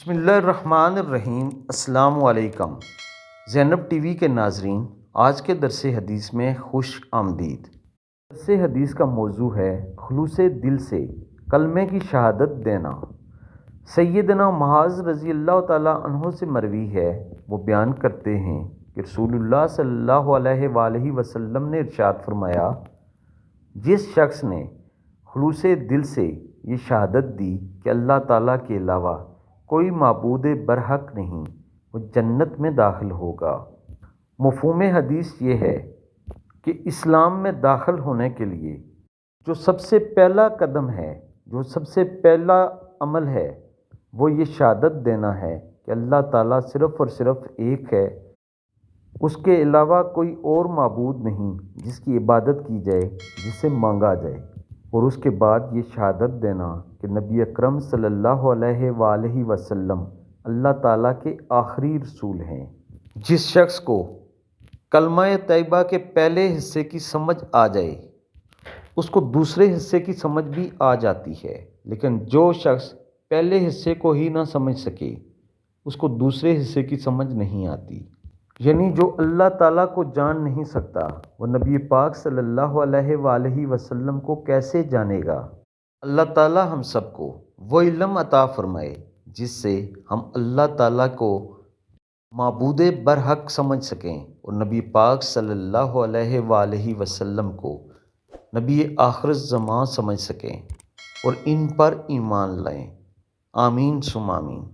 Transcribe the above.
بسم اللہ الرحمن الرحیم۔ السلام علیکم زینب ٹی وی کے ناظرین، آج کے درس حدیث میں خوش آمدید۔ درس حدیث کا موضوع ہے خلوص دل سے کلمے کی شہادت دینا۔ سیدنا معاذ رضی اللہ تعالیٰ عنہ سے مروی ہے، وہ بیان کرتے ہیں کہ رسول اللہ صلی اللہ علیہ وآلہ وسلم نے ارشاد فرمایا، جس شخص نے خلوص دل سے یہ شہادت دی کہ اللہ تعالیٰ کے علاوہ کوئی معبود برحق نہیں، وہ جنت میں داخل ہوگا۔ مفہوم حدیث یہ ہے کہ اسلام میں داخل ہونے کے لیے جو سب سے پہلا قدم ہے، جو سب سے پہلا عمل ہے، وہ یہ شہادت دینا ہے کہ اللہ تعالیٰ صرف اور صرف ایک ہے، اس کے علاوہ کوئی اور معبود نہیں جس کی عبادت کی جائے، جس سے مانگا جائے، اور اس کے بعد یہ شہادت دینا کہ نبی اکرم صلی اللہ علیہ وآلہ وسلم اللہ تعالیٰ کے آخری رسول ہیں۔ جس شخص کو کلمہ طیبہ کے پہلے حصے کی سمجھ آ جائے، اس کو دوسرے حصے کی سمجھ بھی آ جاتی ہے، لیکن جو شخص پہلے حصے کو ہی نہ سمجھ سکے، اس کو دوسرے حصے کی سمجھ نہیں آتی۔ یعنی جو اللہ تعالیٰ کو جان نہیں سکتا، وہ نبی پاک صلی اللہ علیہ وآلہ وسلم کو کیسے جانے گا؟ اللہ تعالیٰ ہم سب کو وہ علم عطا فرمائے جس سے ہم اللہ تعالیٰ کو معبود برحق سمجھ سکیں، اور نبی پاک صلی اللہ علیہ وآلہ وسلم کو نبی آخر الزمان سمجھ سکیں اور ان پر ایمان لائیں۔ آمین ثم آمین۔